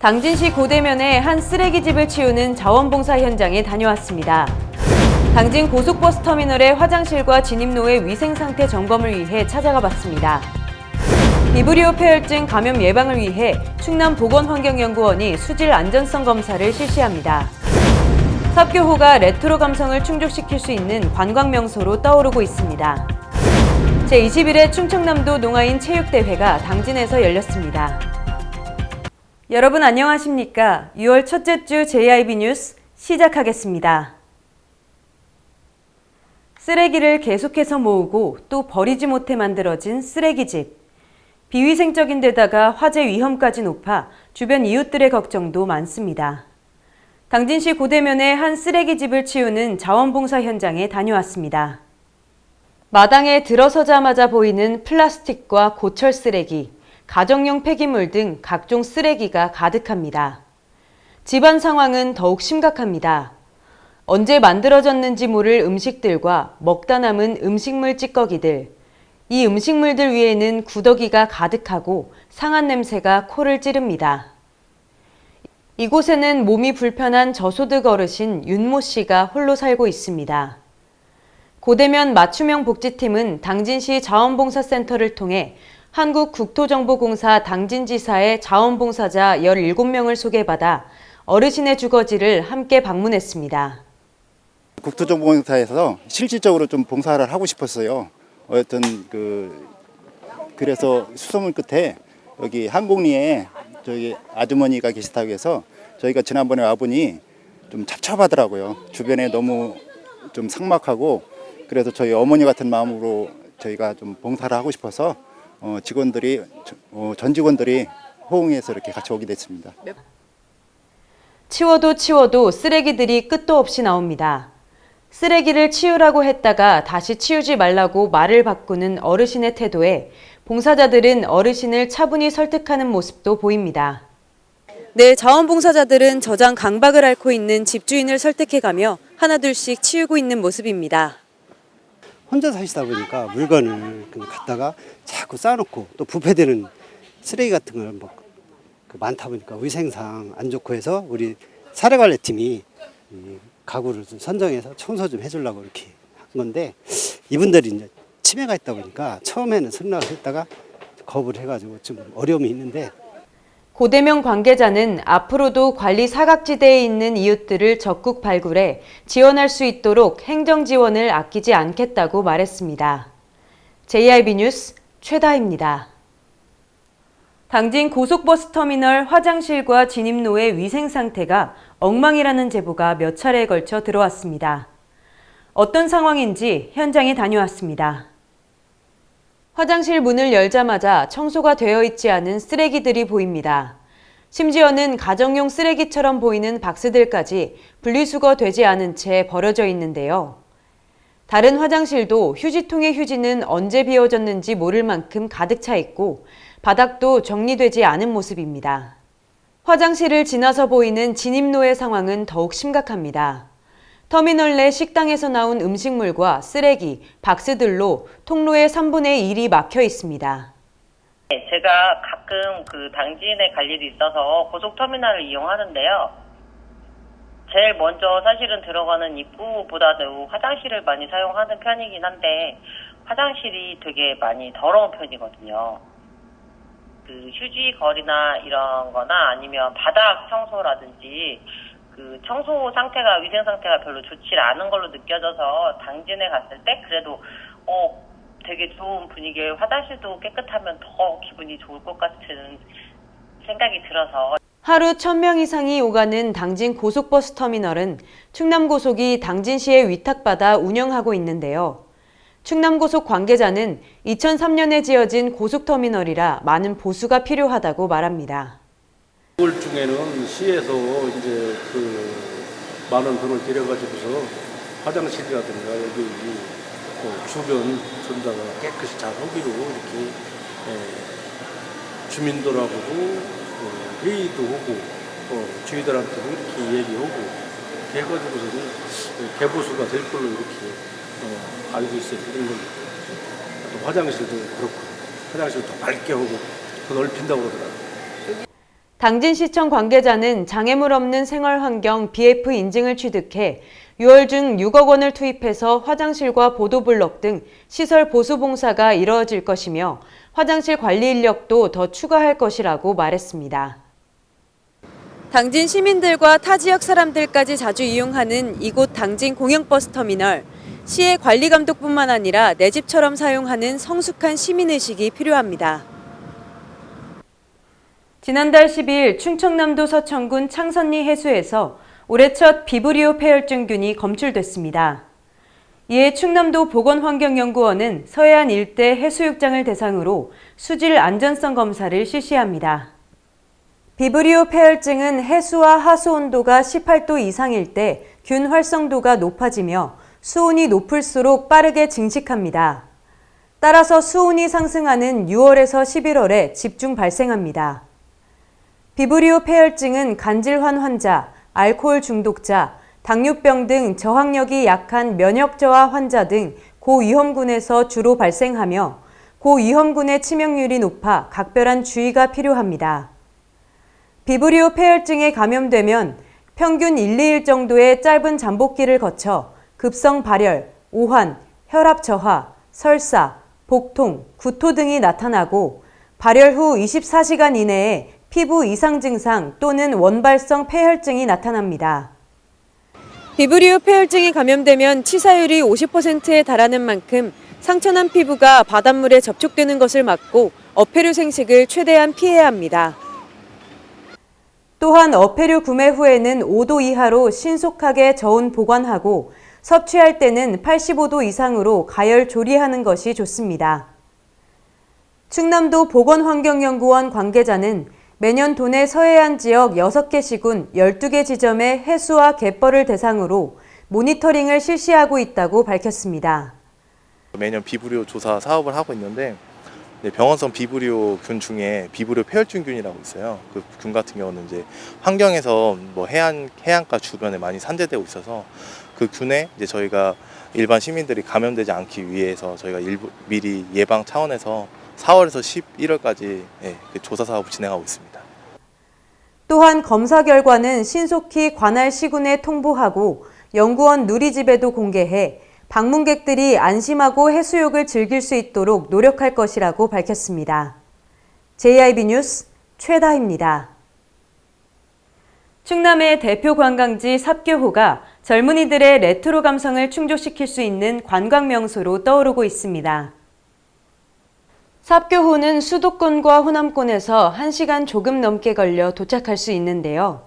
당진시 고대면의 한 쓰레기집을 치우는 자원봉사 현장에 다녀왔습니다. 당진 고속버스터미널의 화장실과 진입로의 위생상태 점검을 위해 찾아가 봤습니다. 비브리오 폐혈증 감염 예방을 위해 충남보건환경연구원이 수질 안전성 검사를 실시합니다. 삽교호가 레트로 감성을 충족시킬 수 있는 관광 명소로 떠오르고 있습니다. 제21회 충청남도 농아인 체육대회가 당진에서 열렸습니다. 여러분 안녕하십니까? 6월 첫째 주 JIB 뉴스 시작하겠습니다. 쓰레기를 계속해서 모으고 또 버리지 못해 만들어진 쓰레기집. 비위생적인 데다가 화재 위험까지 높아 주변 이웃들의 걱정도 많습니다. 당진시 고대면의 한 쓰레기집을 치우는 자원봉사 현장에 다녀왔습니다. 마당에 들어서자마자 보이는 플라스틱과 고철 쓰레기, 가정용 폐기물 등 각종 쓰레기가 가득합니다. 집안 상황은 더욱 심각합니다. 언제 만들어졌는지 모를 음식들과 먹다 남은 음식물 찌꺼기들, 이 음식물들 위에는 구더기가 가득하고 상한 냄새가 코를 찌릅니다. 이곳에는 몸이 불편한 저소득 어르신 윤모 씨가 홀로 살고 있습니다. 고대면 맞춤형 복지팀은 당진시 자원봉사센터를 통해 한국국토정보공사 당진지사의 자원봉사자 17명을 소개받아 어르신의 주거지를 함께 방문했습니다. 국토정보공사에서 실질적으로 좀 봉사를 하고 싶었어요. 어쨌든 그래서 수소문 끝에 여기 한곡리에 저기 아주머니가 계시다고 해서 저희가 지난번에 와보니 좀 찹찹하더라고요. 주변에 너무 좀 삭막하고 그래서 저희 어머니 같은 마음으로 저희가 좀 봉사를 하고 싶어서 직원들이 전 직원들이 호응해서 이렇게 같이 오게 됐습니다. 치워도 쓰레기들이 끝도 없이 나옵니다. 쓰레기를 치우라고 했다가 다시 치우지 말라고 말을 바꾸는 어르신의 태도에 봉사자들은 어르신을 차분히 설득하는 모습도 보입니다. 네, 자원봉사자들은 저장 강박을 앓고 있는 집주인을 설득해가며 하나둘씩 치우고 있는 모습입니다. 혼자 사시다 보니까 물건을 갖다가 자꾸 쌓아놓고 또 부패되는 쓰레기 같은 걸 많다 보니까 위생상 안 좋고 해서 우리 사례관리팀이 가구를 좀 선정해서 청소 좀 해주려고 이렇게 한 건데 이분들이 이제 치매가 있다 보니까 처음에는 승낙을 했다가 거부를 해가지고 좀 어려움이 있는데 고대면 관계자는 앞으로도 관리 사각지대에 있는 이웃들을 적극 발굴해 지원할 수 있도록 행정 지원을 아끼지 않겠다고 말했습니다. JIB 뉴스 최다입니다. 당진 고속버스터미널 화장실과 진입로의 위생 상태가 엉망이라는 제보가 몇 차례에 걸쳐 들어왔습니다. 어떤 상황인지 현장에 다녀왔습니다. 화장실 문을 열자마자 청소가 되어 있지 않은 쓰레기들이 보입니다. 심지어는 가정용 쓰레기처럼 보이는 박스들까지 분리수거되지 않은 채 버려져 있는데요. 다른 화장실도 휴지통의 휴지는 언제 비워졌는지 모를 만큼 가득 차 있고 바닥도 정리되지 않은 모습입니다. 화장실을 지나서 보이는 진입로의 상황은 더욱 심각합니다. 터미널 내 식당에서 나온 음식물과 쓰레기, 박스들로 통로의 3분의 1이 막혀 있습니다. 제가 가끔 당진에 갈 일이 있어서 고속터미널을 이용하는데요. 제일 먼저 사실은 들어가는 입구보다도 화장실을 많이 사용하는 편이긴 한데 화장실이 되게 많이 더러운 편이거든요. 휴지 거리나 이런 거나 아니면 바닥 청소라든지 청소 상태가 위생 상태가 별로 좋지 않은 걸로 느껴져서 당진에 갔을 때 그래도 되게 좋은 분위기에 화장실도 깨끗하면 더 기분이 좋을 것 같은 생각이 들어서 하루 1,000명 이상이 오가는 당진 고속버스 터미널은 충남고속이 당진시에 위탁받아 운영하고 있는데요. 충남고속 관계자는 2003년에 지어진 고속터미널이라 많은 보수가 필요하다고 말합니다. 6월 중에는 시에서 이제 많은 돈을 들여가지고서 화장실이라든가 여기 주변 전다가 깨끗이 잘 하기로 이렇게 주민들하고도 회의도 하고 주민들한테도 이렇게 얘기하고 이렇게 해가지고서는 개보수가 될 걸로 이렇게 알고 있어요. 또 화장실도 그렇고 화장실 더 밝게 하고 더 넓힌다고 그러더라고요. 당진시청 관계자는 장애물 없는 생활환경 BF 인증을 취득해 6월 중 6억 원을 투입해서 화장실과 보도블럭 등 시설 보수 봉사가 이뤄질 것이며 화장실 관리 인력도 더 추가할 것이라고 말했습니다. 당진 시민들과 타 지역 사람들까지 자주 이용하는 이곳 당진 공영버스터미널. 시의 관리 감독뿐만 아니라 내 집처럼 사용하는 성숙한 시민의식이 필요합니다. 지난달 12일 충청남도 서천군 창선리 해수에서 올해 첫 비브리오 폐혈증균이 검출됐습니다. 이에 충남도 보건환경연구원은 서해안 일대 해수욕장을 대상으로 수질 안전성 검사를 실시합니다. 비브리오 폐혈증은 해수와 하수 온도가 18도 이상일 때 균 활성도가 높아지며 수온이 높을수록 빠르게 증식합니다. 따라서 수온이 상승하는 6월에서 11월에 집중 발생합니다. 비브리오 폐혈증은 간질환 환자, 알코올 중독자, 당뇨병 등 저항력이 약한 면역 저하 환자 등 고위험군에서 주로 발생하며 고위험군의 치명률이 높아 각별한 주의가 필요합니다. 비브리오 폐혈증에 감염되면 평균 1, 2일 정도의 짧은 잠복기를 거쳐 급성 발열, 오한, 혈압 저하, 설사, 복통, 구토 등이 나타나고 발열 후 24시간 이내에 피부 이상 증상 또는 원발성 폐혈증이 나타납니다. 비브리오 폐혈증에 감염되면 치사율이 50%에 달하는 만큼 상처난 피부가 바닷물에 접촉되는 것을 막고 어패류 생식을 최대한 피해야 합니다. 또한 어패류 구매 후에는 5도 이하로 신속하게 저온 보관하고 섭취할 때는 85도 이상으로 가열 조리하는 것이 좋습니다. 충남도 보건환경연구원 관계자는 매년 도내 서해안 지역 6개 시군 12개 지점의 해수와 갯벌을 대상으로 모니터링을 실시하고 있다고 밝혔습니다. 매년 비브리오 조사 사업을 하고 있는데 병원성 비브리오 균 중에 비브리오 폐혈증균이라고 있어요. 그 균 같은 경우는 이제 환경에서 뭐 해안가 주변에 많이 산재되고 있어서 그 균에 이제 저희가 일반 시민들이 감염되지 않기 위해서 저희가 미리 예방 차원에서 4월에서 11월까지 조사 사업을 진행하고 있습니다. 또한 검사 결과는 신속히 관할 시군에 통보하고 연구원 누리집에도 공개해 방문객들이 안심하고 해수욕을 즐길 수 있도록 노력할 것이라고 밝혔습니다. JIB 뉴스 최다희입니다. 충남의 대표 관광지 삽교호가 젊은이들의 레트로 감성을 충족시킬 수 있는 관광 명소로 떠오르고 있습니다. 삽교호는 수도권과 호남권에서 1시간 조금 넘게 걸려 도착할 수 있는데요.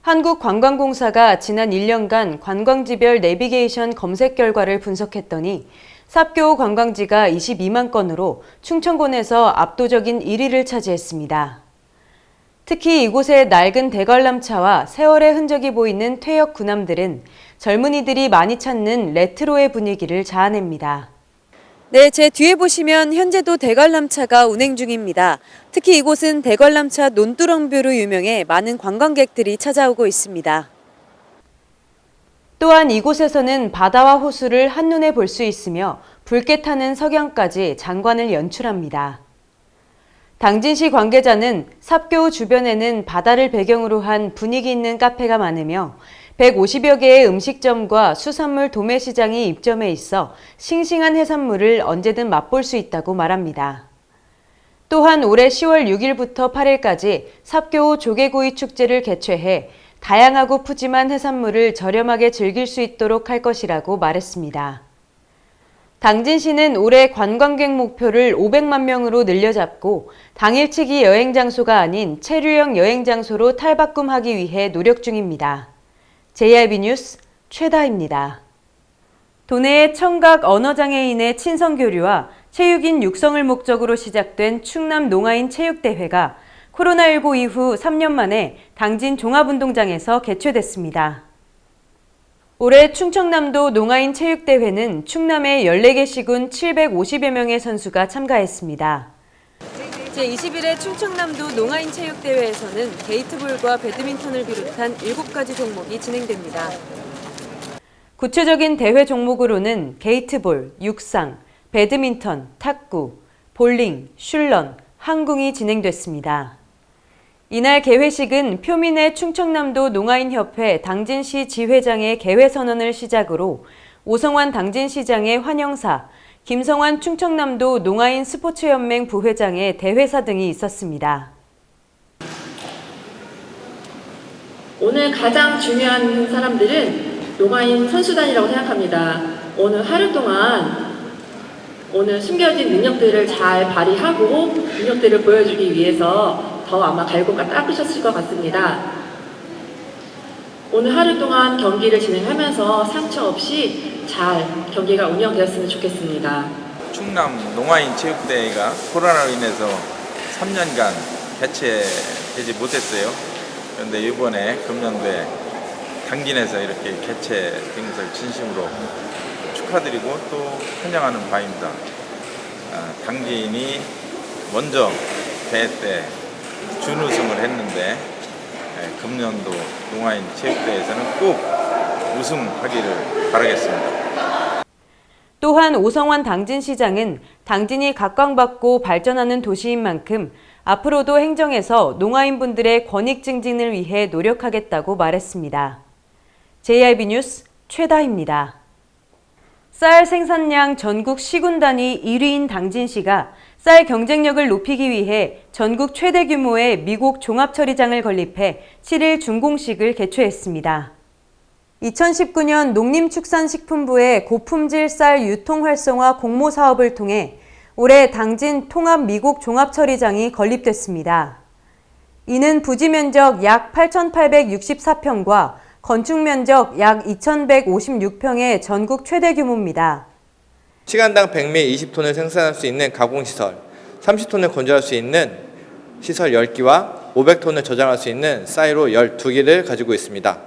한국관광공사가 지난 1년간 관광지별 내비게이션 검색 결과를 분석했더니 삽교호 관광지가 22만 건으로 충청권에서 압도적인 1위를 차지했습니다. 특히 이곳의 낡은 대관람차와 세월의 흔적이 보이는 퇴역 군함들은 젊은이들이 많이 찾는 레트로의 분위기를 자아냅니다. 네, 제 뒤에 보시면 현재도 대관람차가 운행 중입니다. 특히 이곳은 대관람차 논두렁뷰로 유명해 많은 관광객들이 찾아오고 있습니다. 또한 이곳에서는 바다와 호수를 한눈에 볼 수 있으며 붉게 타는 석양까지 장관을 연출합니다. 당진시 관계자는 삽교호 주변에는 바다를 배경으로 한 분위기 있는 카페가 많으며 150여 개의 음식점과 수산물 도매시장이 입점해 있어 싱싱한 해산물을 언제든 맛볼 수 있다고 말합니다. 또한 올해 10월 6일부터 8일까지 삽교호 조개구이 축제를 개최해 다양하고 푸짐한 해산물을 저렴하게 즐길 수 있도록 할 것이라고 말했습니다. 당진시는 올해 관광객 목표를 500만 명으로 늘려잡고 당일치기 여행 장소가 아닌 체류형 여행 장소로 탈바꿈하기 위해 노력 중입니다. JIB 뉴스 최다희입니다. 도내의 청각 언어장애인의 친선교류와 체육인 육성을 목적으로 시작된 충남 농아인 체육대회가 코로나19 이후 3년 만에 당진 종합운동장에서 개최됐습니다. 올해 충청남도 농아인 체육대회는 충남의 14개 시군 750여 명의 선수가 참가했습니다. 제21회 충청남도 농아인 체육대회에서는 게이트볼과 배드민턴을 비롯한 7가지 종목이 진행됩니다. 구체적인 대회 종목으로는 게이트볼, 육상, 배드민턴, 탁구, 볼링, 슐런, 항공이 진행됐습니다. 이날 개회식은 표민의 충청남도 농아인협회 당진시 지회장의 개회선언을 시작으로 오성환 당진시장의 환영사, 김성환 충청남도 농아인 스포츠연맹 부회장의 대회사 등이 있었습니다. 오늘 가장 중요한 사람들은 농아인 선수단이라고 생각합니다. 오늘 하루 동안 오늘 숨겨진 능력들을 잘 발휘하고 능력들을 보여주기 위해서 더 아마 갈고가 닦으셨을 것 같습니다. 오늘 하루 동안 경기를 진행하면서 상처 없이 잘 경기가 운영되었으면 좋겠습니다. 충남 농아인 체육대회가 코로나로 인해서 3년간 개최되지 못했어요. 그런데 이번에 금년도에 당진에서 이렇게 개최된 것을 진심으로 축하드리고 또 환영하는 바입니다. 당진이 먼저 대회 때 준우승을 했는데 금년도 농아인 체육대회에서는 꼭 우승하기를 바라겠습니다. 또한 오성환 당진시장은 당진이 각광받고 발전하는 도시인 만큼 앞으로도 행정에서 농아인분들의 권익 증진을 위해 노력하겠다고 말했습니다. JRB 뉴스 최다희입니다. 쌀 생산량 전국 시군 단위 1위인 당진시가 쌀 경쟁력을 높이기 위해 전국 최대 규모의 미국 종합처리장을 건립해 7일 준공식을 개최했습니다. 2019년 농림축산식품부의 고품질 쌀 유통 활성화 공모 사업을 통해 올해 당진 통합 미국 종합처리장이 건립됐습니다. 이는 부지 면적 약 8,864평과 건축 면적 약 2,156평의 전국 최대 규모입니다. 시간당 100매 20톤을 생산할 수 있는 가공시설, 30톤을 건조할 수 있는 시설 10기와 500톤을 저장할 수 있는 사이로 12기를 가지고 있습니다.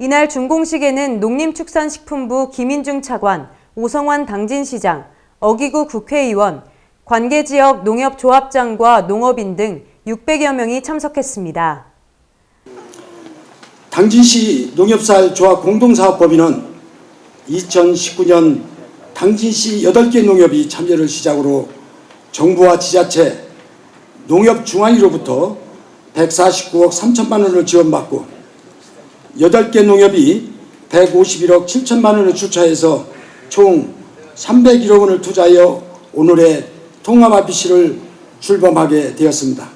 이날 준공식에는 농림축산식품부 김인중 차관, 오성환 당진시장, 어기구 국회의원, 관계지역 농협조합장과 농업인 등 600여 명이 참석했습니다. 당진시 농협쌀 조합 공동사업법인은 2019년 당진시 8개 농협이 참여를 시작으로 정부와 지자체, 농협중앙위로부터 149억 3천만 원을 지원받고 8개 농협이 151억 7천만 원을 주차해서 총 301억 원을 투자하여 오늘의 통합RPC를 출범하게 되었습니다.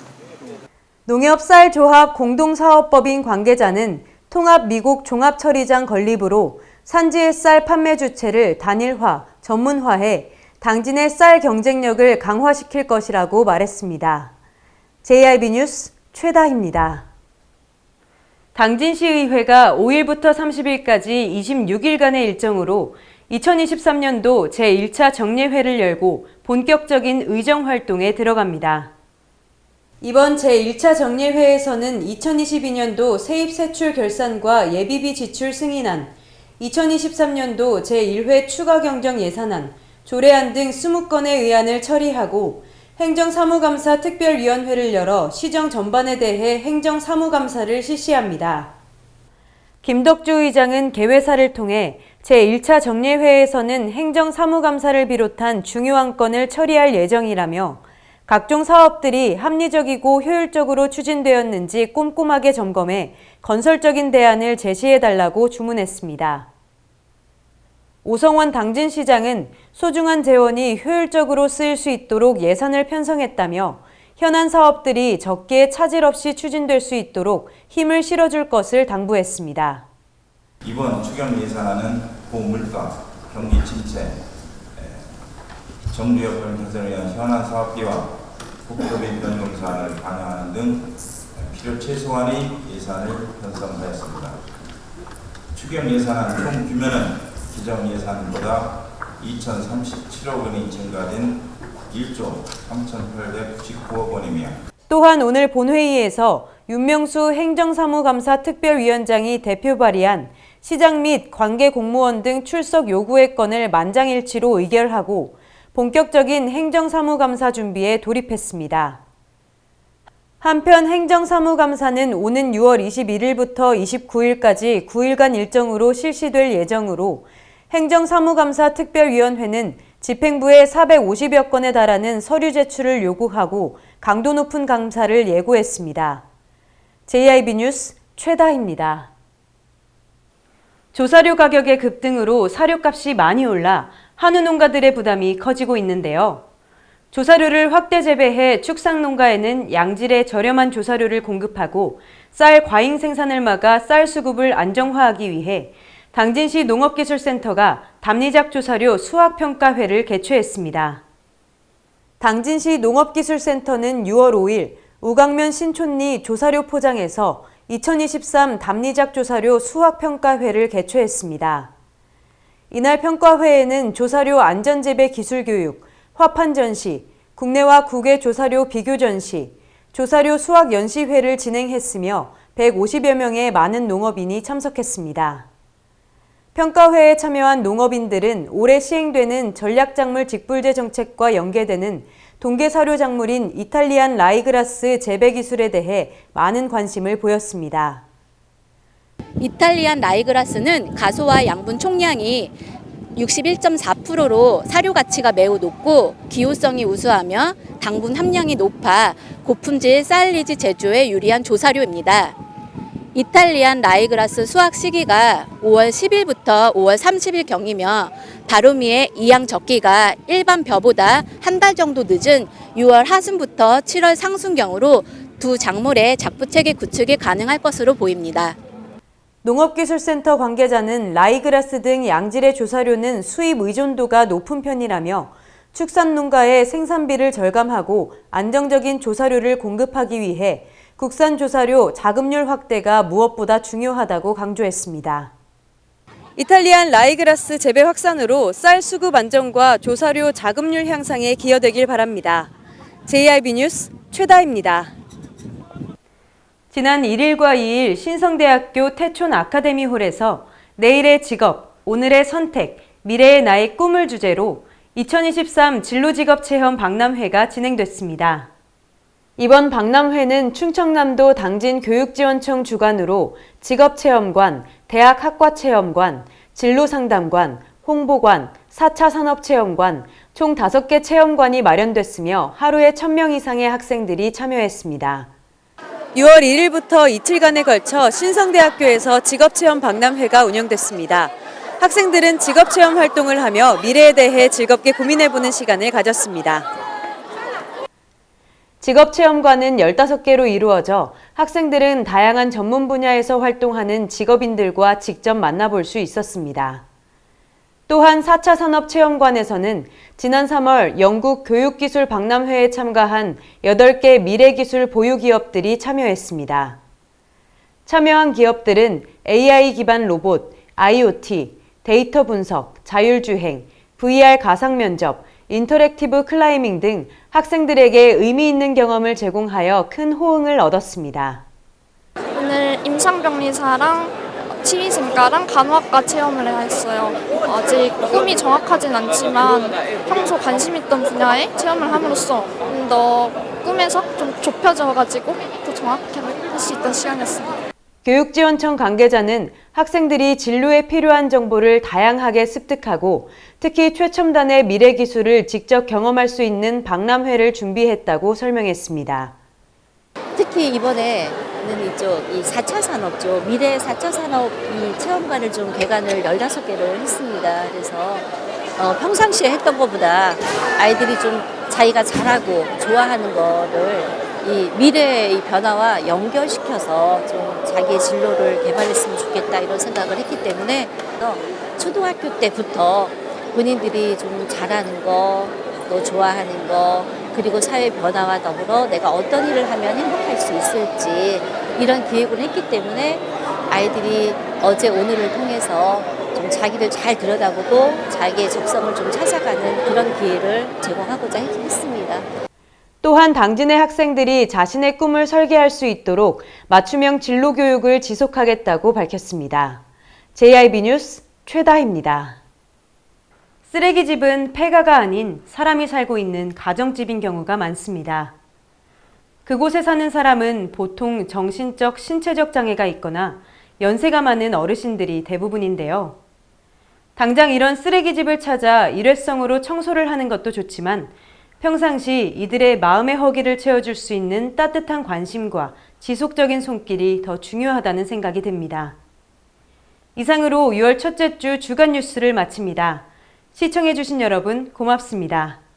농협쌀조합 공동사업법인 관계자는 통합 미국 종합처리장 건립으로 산지의 쌀 판매 주체를 단일화, 전문화해 당진의 쌀 경쟁력을 강화시킬 것이라고 말했습니다. JRB 뉴스 최다희입니다. 당진시의회가 5일부터 30일까지 26일간의 일정으로 2023년도 제1차 정례회를 열고 본격적인 의정활동에 들어갑니다. 이번 제1차 정례회에서는 2022년도 세입세출 결산과 예비비 지출 승인안, 2023년도 제1회 추가경정 예산안, 조례안 등 20건의 의안을 처리하고 행정사무감사 특별위원회를 열어 시정 전반에 대해 행정사무감사를 실시합니다. 김덕주 의장은 개회사를 통해 제1차 정례회에서는 행정사무감사를 비롯한 중요한 건을 처리할 예정이라며 각종 사업들이 합리적이고 효율적으로 추진되었는지 꼼꼼하게 점검해 건설적인 대안을 제시해달라고 주문했습니다. 오성환 당진시장은 소중한 재원이 효율적으로 쓰일 수 있도록 예산을 편성했다며 현안 사업들이 적게 차질 없이 추진될 수 있도록 힘을 실어줄 것을 당부했습니다. 이번 추경 예산안은 고물가, 경기 침체, 정부 여건 개선을 위한 현안 사업비와 국토비 변동 사안을 반영하는 등 필요 최소한의 예산을 편성하였습니다. 추경 예산안 총 규모는 기정 예산보다 2,037억 원이 증가된 1조 3,899억 원이며 또한 오늘 본회의에서 윤명수 행정사무감사 특별위원장이 대표 발의한 시장 및 관계 공무원 등 출석 요구의 건을 만장일치로 의결하고 본격적인 행정사무감사 준비에 돌입했습니다. 한편 행정사무감사는 오는 6월 21일부터 29일까지 9일간 일정으로 실시될 예정으로 행정사무감사 특별위원회는 집행부에 450여 건에 달하는 서류 제출을 요구하고 강도 높은 감사를 예고했습니다. JIB 뉴스 최다희입니다. 조사료 가격의 급등으로 사료값이 많이 올라 한우 농가들의 부담이 커지고 있는데요. 조사료를 확대 재배해 축산농가에는 양질의 저렴한 조사료를 공급하고 쌀 과잉 생산을 막아 쌀 수급을 안정화하기 위해 당진시 농업기술센터가 담리작 조사료 수확평가회를 개최했습니다. 당진시 농업기술센터는 6월 5일 우강면 신촌리 조사료 포장에서 2023 담리작 조사료 수확평가회를 개최했습니다. 이날 평가회에는 조사료 안전재배 기술교육, 화판 전시, 국내와 국외 조사료 비교 전시, 조사료 수확 연시회를 진행했으며 150여 명의 많은 농업인이 참석했습니다. 평가회에 참여한 농업인들은 올해 시행되는 전략작물 직불제 정책과 연계되는 동계사료 작물인 이탈리안 라이그라스 재배 기술에 대해 많은 관심을 보였습니다. 이탈리안 라이그라스는 가소와 양분 총량이 61.4%로 사료 가치가 매우 높고 기호성이 우수하며 당분 함량이 높아 고품질 쌀리지 제조에 유리한 조사료입니다. 이탈리안 라이그라스 수확 시기가 5월 10일부터 5월 30일경이며 다루미의 이양 적기가 일반 벼보다 한 달 정도 늦은 6월 하순부터 7월 상순경으로 두 작물의 작부체계 구축이 가능할 것으로 보입니다. 농업기술센터 관계자는 라이그라스 등 양질의 조사료는 수입 의존도가 높은 편이라며 축산농가의 생산비를 절감하고 안정적인 조사료를 공급하기 위해 국산 조사료 자급률 확대가 무엇보다 중요하다고 강조했습니다. 이탈리안 라이그라스 재배 확산으로 쌀 수급 안정과 조사료 자급률 향상에 기여되길 바랍니다. JIB 뉴스 최다희입니다. 지난 1일과 2일 신성대학교 태촌 아카데미홀에서 내일의 직업, 오늘의 선택, 미래의 나의 꿈을 주제로 2023 진로직업체험 박람회가 진행됐습니다. 이번 박람회는 충청남도 당진교육지원청 주관으로 직업체험관, 대학학과체험관, 진로상담관, 홍보관, 4차 산업체험관, 총 5개 체험관이 마련됐으며 하루에 1,000명 이상의 학생들이 참여했습니다. 6월 1일부터 이틀간에 걸쳐 신성대학교에서 직업체험 박람회가 운영됐습니다. 학생들은 직업체험 활동을 하며 미래에 대해 즐겁게 고민해보는 시간을 가졌습니다. 직업체험관은 15개로 이루어져 학생들은 다양한 전문 분야에서 활동하는 직업인들과 직접 만나볼 수 있었습니다. 또한 4차 산업체험관에서는 지난 3월 영국 교육기술 박람회에 참가한 8개 미래기술 보유기업들이 참여했습니다. 참여한 기업들은 AI 기반 로봇, IoT, 데이터 분석, 자율주행, VR 가상면접, 인터랙티브 클라이밍 등 학생들에게 의미 있는 경험을 제공하여 큰 호응을 얻었습니다. 오늘 임상병리사랑 치위생과랑 간호학과 체험을 했어요. 아직 꿈이 정확하진 않지만 평소 관심 있던 분야에 체험을 함으로써 좀 더 꿈에서 좀 좁혀져가지고 더 정확하게 할 수 있던 시간이었습니다. 교육지원청 관계자는 학생들이 진로에 필요한 정보를 다양하게 습득하고 특히 최첨단의 미래 기술을 직접 경험할 수 있는 박람회를 준비했다고 설명했습니다. 특히 이번에는 이 4차 산업 쪽, 미래 4차 산업 이 체험관을 좀 개관을 15개를 했습니다. 그래서 평상시에 했던 것보다 아이들이 좀 자기가 잘하고 좋아하는 거를 이 미래의 변화와 연결시켜서 좀 자기의 진로를 개발했으면 좋겠다 이런 생각을 했기 때문에 초등학교 때부터 본인들이 좀 잘하는 거, 또 좋아하는 거, 그리고 사회 변화와 더불어 내가 어떤 일을 하면 행복할 수 있을지 이런 기획을 했기 때문에 아이들이 어제 오늘을 통해서 좀 자기를 잘 들여다보고 자기의 적성을 좀 찾아가는 그런 기회를 제공하고자 했습니다. 또한 당진의 학생들이 자신의 꿈을 설계할 수 있도록 맞춤형 진로 교육을 지속하겠다고 밝혔습니다. JIB 뉴스 최다희입니다. 쓰레기집은 폐가가 아닌 사람이 살고 있는 가정집인 경우가 많습니다. 그곳에 사는 사람은 보통 정신적, 신체적 장애가 있거나 연세가 많은 어르신들이 대부분인데요. 당장 이런 쓰레기집을 찾아 일회성으로 청소를 하는 것도 좋지만 평상시 이들의 마음의 허기를 채워줄 수 있는 따뜻한 관심과 지속적인 손길이 더 중요하다는 생각이 듭니다. 이상으로 6월 첫째 주 주간 뉴스를 마칩니다. 시청해주신 여러분 고맙습니다.